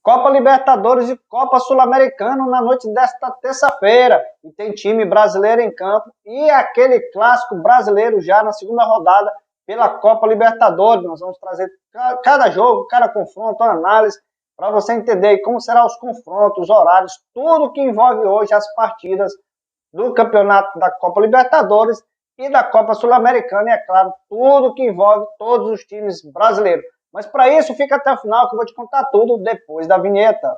Copa Libertadores e Copa Sul-Americana na noite desta terça-feira. E tem time brasileiro em campo e aquele clássico brasileiro já na segunda rodada pela Copa Libertadores. Nós vamos trazer cada jogo, cada confronto, uma análise para você entender como serão os confrontos, os horários, tudo que envolve hoje as partidas do campeonato da Copa Libertadores e da Copa Sul-Americana. E é claro, tudo que envolve todos os times brasileiros. Mas para isso, fica até o final que eu vou te contar tudo depois da vinheta.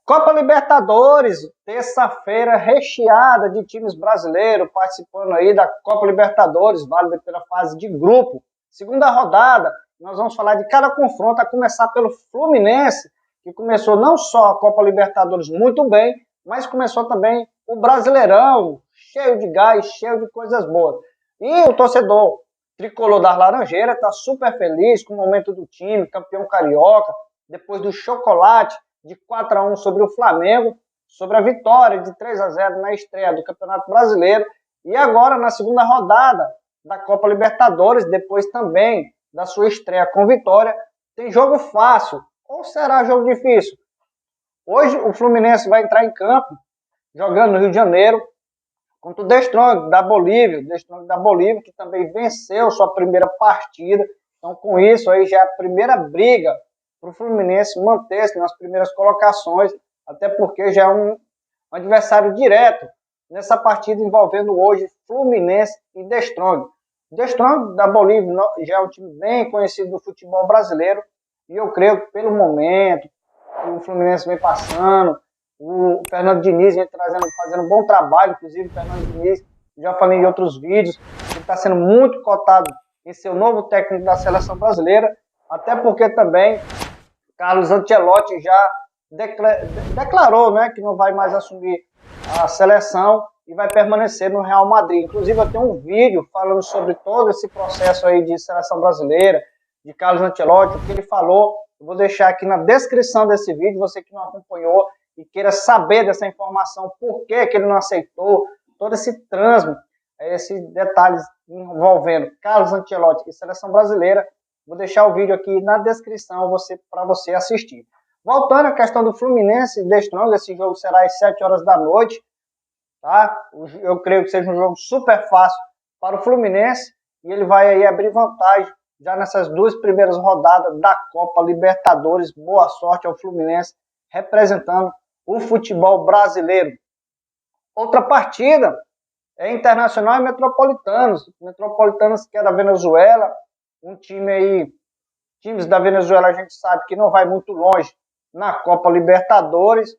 Copa Libertadores, terça-feira recheada de times brasileiros participando aí da Copa Libertadores, válida pela fase de grupo. Segunda rodada, nós vamos falar de cada confronto, a começar pelo Fluminense, que começou não só a Copa Libertadores muito bem, mas começou também o Brasileirão, cheio de gás, cheio de coisas boas. E o torcedor tricolor das Laranjeiras está super feliz com o momento do time, campeão carioca, depois do chocolate de 4-1 sobre o Flamengo, sobre a vitória de 3-0 na estreia do Campeonato Brasileiro, e agora na segunda rodada da Copa Libertadores, depois também da sua estreia com vitória, tem jogo fácil, ou será jogo difícil? Hoje o Fluminense vai entrar em campo, jogando no Rio de Janeiro, contra o The Strong da Bolívia, que também venceu sua primeira partida. Então com isso aí já é a primeira briga para o Fluminense manter-se nas primeiras colocações, até porque já é um adversário direto nessa partida envolvendo hoje Fluminense e The Strong. The Strong da Bolívia já é um time bem conhecido do futebol brasileiro, e eu creio que pelo momento que o Fluminense vem passando, o Fernando Diniz vem fazendo um bom trabalho, inclusive o Fernando Diniz, já falei em outros vídeos, ele está sendo muito cotado em ser o novo técnico da seleção brasileira, até porque também Carlos Ancelotti já declarou, né, que não vai mais assumir a seleção e vai permanecer no Real Madrid. Inclusive eu tenho um vídeo falando sobre todo esse processo aí de seleção brasileira, de Carlos Ancelotti, o que ele falou. Eu vou deixar aqui na descrição desse vídeo, você que não acompanhou e queira saber dessa informação, por que ele não aceitou, todo esse trânsito, esses detalhes envolvendo Carlos Ancelotti e seleção brasileira. Vou deixar o vídeo aqui na descrição para você assistir. Voltando à questão do Fluminense e The Strong, esse jogo será às 7 horas da noite. Tá? Eu creio que seja um jogo super fácil para o Fluminense e ele vai aí abrir vantagem já nessas duas primeiras rodadas da Copa Libertadores. Boa sorte ao Fluminense representando o futebol brasileiro. Outra partida é Internacional e Metropolitanos. Metropolitanos, que é da Venezuela, um time aí, times da Venezuela a gente sabe que não vai muito longe na Copa Libertadores.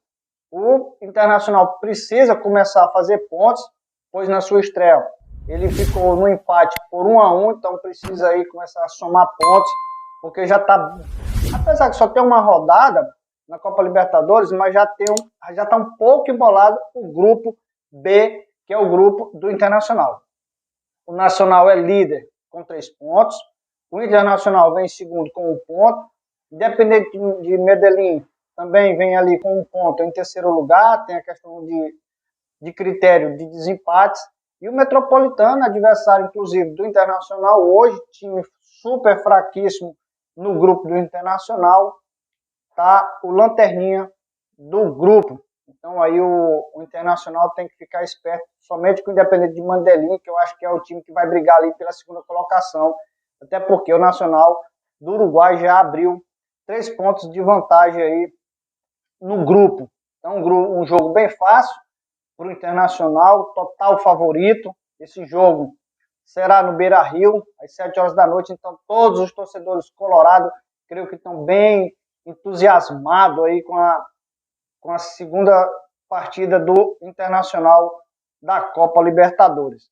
O Internacional precisa começar a fazer pontos, pois na sua estreia ele ficou no empate por 1-1, então precisa aí começar a somar pontos, porque já está, apesar que só tem uma rodada na Copa Libertadores, mas já está um pouco embolado o grupo B, que é o grupo do Internacional. O Nacional é líder com 3 pontos, o Internacional vem em segundo com 1 ponto, Independente de Medellín também vem ali com 1 ponto em terceiro lugar, tem a questão de critério de desempates, e o Metropolitano, adversário inclusive do Internacional hoje, time super fraquíssimo no grupo do Internacional, tá o lanterninha do grupo. Então aí o Internacional tem que ficar esperto, somente com o Independente de Medellín, que eu acho que é o time que vai brigar ali pela segunda colocação, até porque o Nacional do Uruguai já abriu 3 pontos de vantagem aí no grupo. Então um jogo bem fácil para o Internacional, total favorito. Esse jogo será no Beira-Rio, às 7 horas da noite, então todos os torcedores colorados, creio que estão bem entusiasmados aí com a segunda partida do Internacional da Copa Libertadores.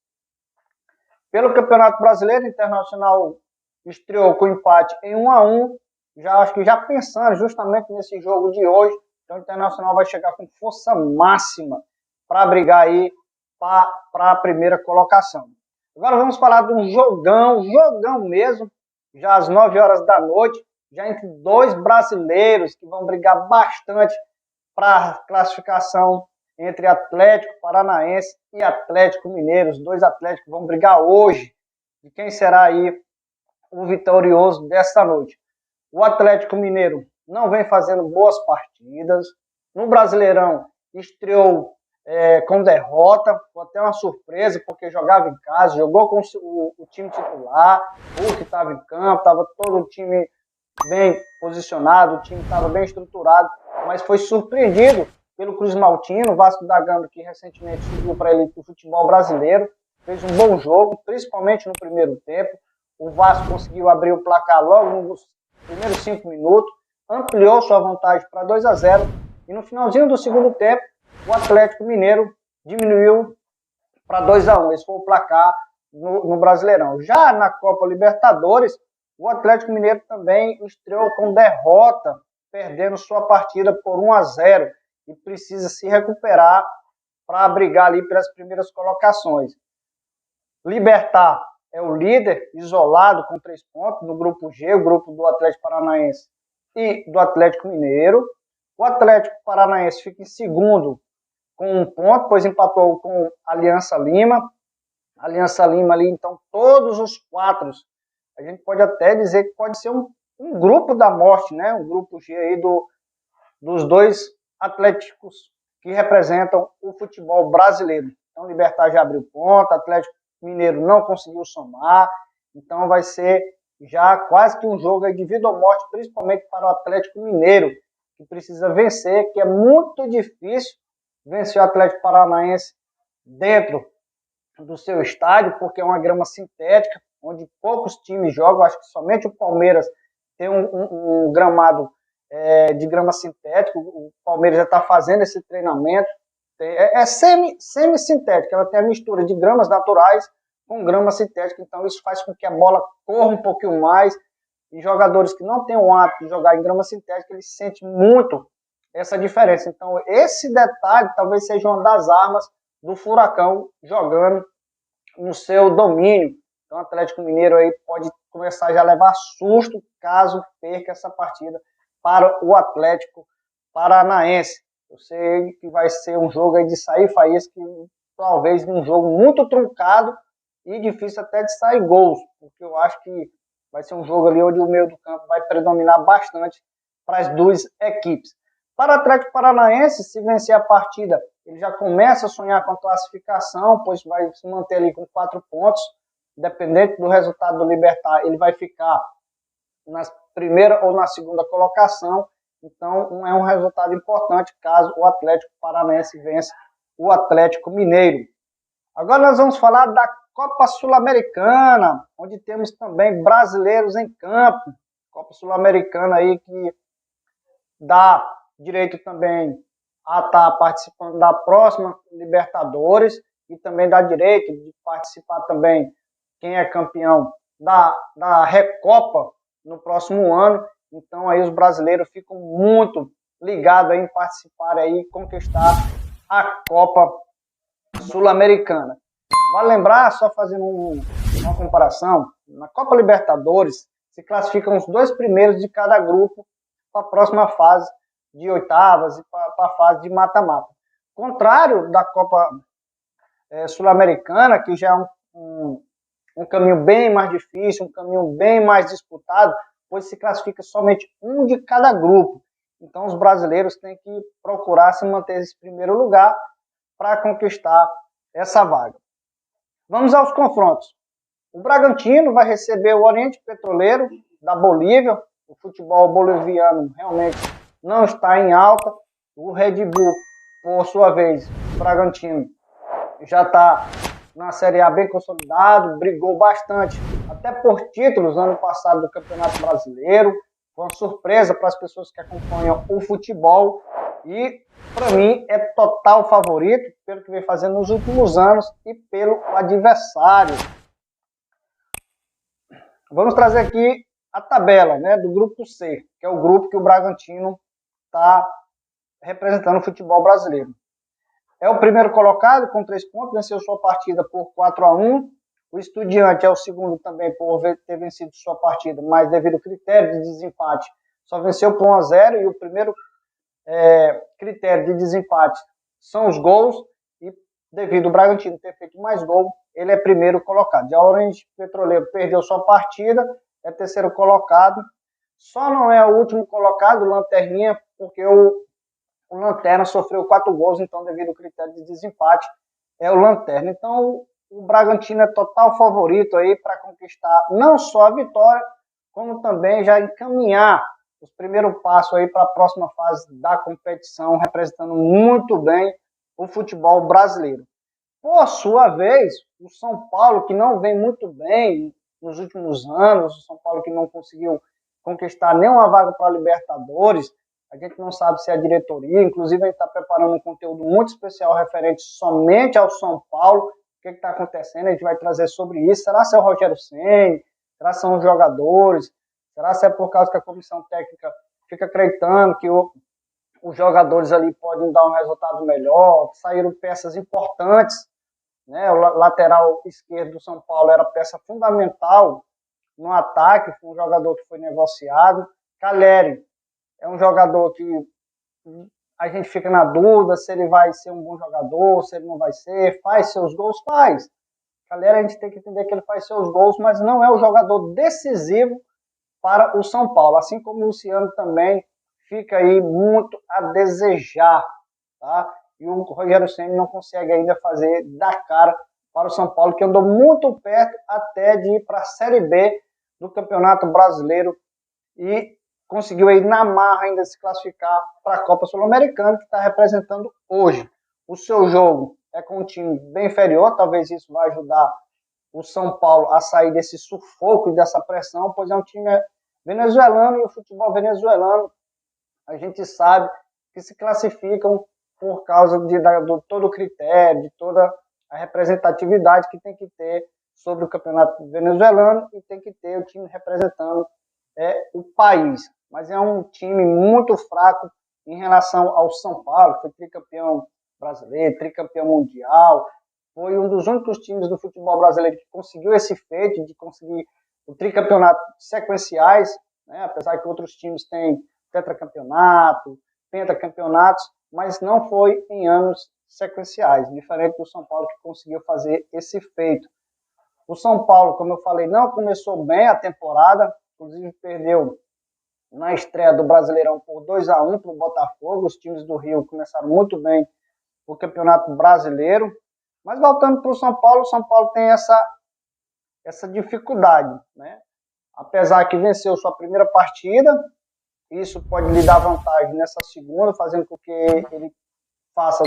Pelo Campeonato Brasileiro, o Internacional estreou com empate em 1-1, acho que já pensando justamente nesse jogo de hoje, então o Internacional vai chegar com força máxima para brigar aí para a primeira colocação. Agora vamos falar de um jogão mesmo, já às 9 horas da noite, já entre 2 brasileiros que vão brigar bastante para classificação entre Atlético Paranaense e Atlético Mineiro. Os dois Atléticos vão brigar hoje de quem será aí o vitorioso desta noite. O Atlético Mineiro não vem fazendo boas partidas. No Brasileirão estreou com derrota, foi até uma surpresa, porque jogava em casa, jogou com o time titular, o que estava em campo, estava todo o time bem posicionado, o time estava bem estruturado, mas foi surpreendido pelo Cruz Maltino, o Vasco da Gama, que recentemente subiu para ele o futebol brasileiro, fez um bom jogo, principalmente no primeiro tempo. O Vasco conseguiu abrir o placar logo nos primeiros 5 minutos, ampliou sua vantagem para 2-0, e no finalzinho do segundo tempo, o Atlético Mineiro diminuiu para 2-1. Esse foi o placar no Brasileirão. Já na Copa Libertadores, o Atlético Mineiro também estreou com derrota, perdendo sua partida por 1-0 e precisa se recuperar para brigar ali pelas primeiras colocações. Libertad é o líder, isolado com 3 pontos no grupo G, o grupo do Atlético Paranaense e do Atlético Mineiro. O Atlético Paranaense fica em segundo com 1 ponto, pois empatou com a Aliança Lima. Aliança Lima ali, então, todos os 4, a gente pode até dizer que pode ser um grupo da morte, né? Um grupo G aí dos dois Atléticos que representam o futebol brasileiro. Então, Libertad já abriu ponto, Atlético Mineiro não conseguiu somar, então vai ser já quase que um jogo de vida ou morte, principalmente para o Atlético Mineiro, que precisa vencer, que é muito difícil vencer o Atlético Paranaense dentro do seu estádio, porque é uma grama sintética, onde poucos times jogam. Acho que somente o Palmeiras tem um gramado de grama sintética. O Palmeiras já está fazendo esse treinamento. É semi-sintética, ela tem a mistura de gramas naturais com grama sintética, então isso faz com que a bola corra um pouquinho mais, e jogadores que não têm o hábito de jogar em grama sintética, eles sentem muito essa diferença. Então esse detalhe talvez seja uma das armas do Furacão jogando no seu domínio. Então o Atlético Mineiro aí pode começar já a levar susto caso perca essa partida para o Atlético Paranaense. Eu sei que vai ser um jogo aí de sair faísca, talvez um jogo muito truncado e difícil até de sair gols, porque eu acho que vai ser um jogo ali onde o meio do campo vai predominar bastante para as duas equipes. Para o Atlético Paranaense, se vencer a partida, ele já começa a sonhar com a classificação, pois vai se manter ali com 4 pontos, independente do resultado do Libertad, ele vai ficar na primeira ou na segunda colocação. Então, é um resultado importante caso o Atlético Paranaense vença o Atlético Mineiro. Agora nós vamos falar da Copa Sul-Americana, onde temos também brasileiros em campo. Copa Sul-Americana aí que dá direito também a estar participando da próxima Libertadores e também dá direito de participar também quem é campeão da Recopa no próximo ano. Então aí os brasileiros ficam muito ligados em participar aí e conquistar a Copa Sul-Americana. Vale lembrar, só fazendo uma comparação, na Copa Libertadores se classificam os 2 primeiros de cada grupo para a próxima fase de oitavas e para a fase de mata-mata. Contrário da Copa Sul-Americana, que já é um caminho bem mais difícil, um caminho bem mais disputado, pois se classifica somente um de cada grupo. Então os brasileiros têm que procurar se manter nesse primeiro lugar para conquistar essa vaga. Vamos aos confrontos. O Bragantino vai receber o Oriente Petroleiro da Bolívia. O futebol boliviano realmente não está em alta. O Red Bull, por sua vez, o Bragantino, já está na Série A bem consolidado, brigou bastante, até por títulos ano passado do Campeonato Brasileiro. Foi uma surpresa para as pessoas que acompanham o futebol e, para mim, é total favorito pelo que vem fazendo nos últimos anos e pelo adversário. Vamos trazer aqui a tabela, né, do grupo C, que é o grupo que o Bragantino está representando o futebol brasileiro. É o primeiro colocado com 3 pontos, venceu sua partida por 4-1. O Estudiante é o segundo também por ter vencido sua partida, mas devido ao critério de desempate, só venceu por 1-0. E o primeiro critério de desempate são os gols, e devido ao Bragantino ter feito mais gol, ele é primeiro colocado. Já o Oriente Petroleiro perdeu sua partida, é terceiro colocado. Só não é o último colocado, o Lanterninha, porque o Lanterna sofreu 4 gols, então devido ao critério de desempate, é o Lanterna. Então o Bragantino é total favorito aí para conquistar não só a vitória, como também já encaminhar os primeiros passos aí para a próxima fase da competição, representando muito bem o futebol brasileiro. Por sua vez, o São Paulo, que não vem muito bem nos últimos anos, o São Paulo que não conseguiu conquistar nenhuma vaga para a Libertadores, a gente não sabe se é a diretoria, inclusive a gente está preparando um conteúdo muito especial referente somente ao São Paulo, o que está acontecendo, a gente vai trazer sobre isso. Será se é o Rogério Ceni? Será se são os jogadores? Será se é por causa que a comissão técnica fica acreditando que os jogadores ali podem dar um resultado melhor? Saíram peças importantes, né? O lateral esquerdo do São Paulo era peça fundamental no ataque, foi um jogador que foi negociado. Calleri é um jogador que a gente fica na dúvida se ele vai ser um bom jogador, se ele não vai ser. Faz seus gols? Faz. Calleri, a gente tem que entender que ele faz seus gols, mas não é o jogador decisivo para o São Paulo. Assim como o Luciano também fica aí muito a desejar, tá? E o Rogério Ceni não consegue ainda fazer da cara para o São Paulo, que andou muito perto até de ir para a Série B do Campeonato Brasileiro e conseguiu aí na marra ainda se classificar para a Copa Sul-Americana, que está representando hoje. O seu jogo é com um time bem inferior, talvez isso vai ajudar o São Paulo a sair desse sufoco e dessa pressão, pois é um time venezuelano, e o futebol venezuelano a gente sabe que se classificam por causa de todo o critério, de toda a representatividade que tem que ter sobre o campeonato venezuelano, e tem que ter o time representando o país. Mas é um time muito fraco em relação ao São Paulo, que foi tricampeão brasileiro, tricampeão mundial, foi um dos únicos times do futebol brasileiro que conseguiu esse feito de conseguir o tricampeonato sequenciais, né? Apesar que outros times têm tetracampeonato, pentacampeonatos, mas não foi em anos sequenciais, diferente do São Paulo, que conseguiu fazer esse feito. O São Paulo, como eu falei, não começou bem a temporada, inclusive perdeu na estreia do Brasileirão por 2-1 para o Botafogo. Os times do Rio começaram muito bem o Campeonato Brasileiro, mas voltando para o São Paulo tem essa dificuldade, né? Apesar que venceu sua primeira partida, isso pode lhe dar vantagem nessa segunda, fazendo com que ele faça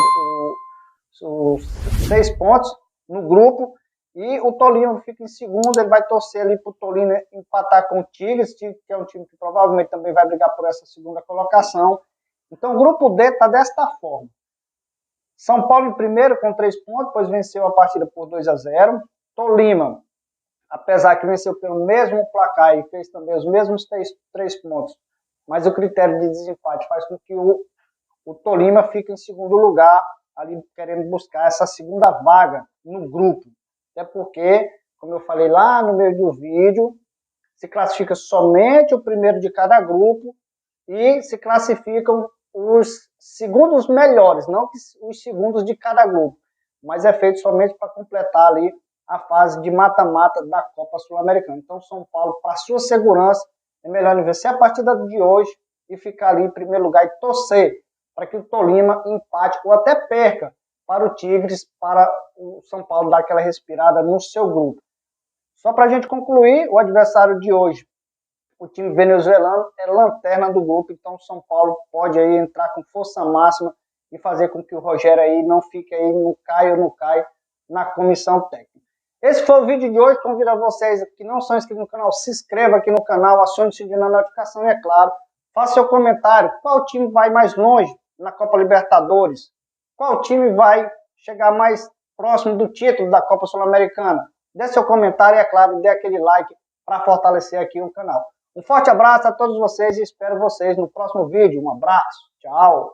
os 6 pontos no grupo, e o Tolima fica em segundo. Ele vai torcer ali para o Tolima empatar com o Tigres, que é um time que provavelmente também vai brigar por essa segunda colocação. Então o grupo D está desta forma: São Paulo em primeiro com 3 pontos, pois venceu a partida por 2-0. Tolima, apesar que venceu pelo mesmo placar e fez também os mesmos 3 pontos, mas o critério de desempate faz com que o Tolima fique em segundo lugar, ali querendo buscar essa segunda vaga no grupo. Até porque, como eu falei lá no meio do vídeo, se classifica somente o primeiro de cada grupo e se classificam os segundos melhores, não os segundos de cada grupo, mas é feito somente para completar ali a fase de mata-mata da Copa Sul-Americana. Então, São Paulo, para sua segurança, é melhor vencer a partida de hoje e ficar ali em primeiro lugar e torcer para que o Tolima empate ou até perca para o Tigres, para o São Paulo dar aquela respirada no seu grupo. Só para a gente concluir, o adversário de hoje, o time venezuelano, é lanterna do grupo, então o São Paulo pode aí entrar com força máxima e fazer com que o Rogério aí não fique aí, não cai na comissão técnica. Esse foi o vídeo de hoje. Convido a vocês que não são inscritos no canal, se inscreva aqui no canal, acione o sininho na notificação e, é claro, faça seu comentário. Qual time vai mais longe na Copa Libertadores? Qual time vai chegar mais próximo do título da Copa Sul-Americana? Dê seu comentário e, é claro, dê aquele like para fortalecer aqui o canal. Um forte abraço a todos vocês e espero vocês no próximo vídeo. Um abraço. Tchau.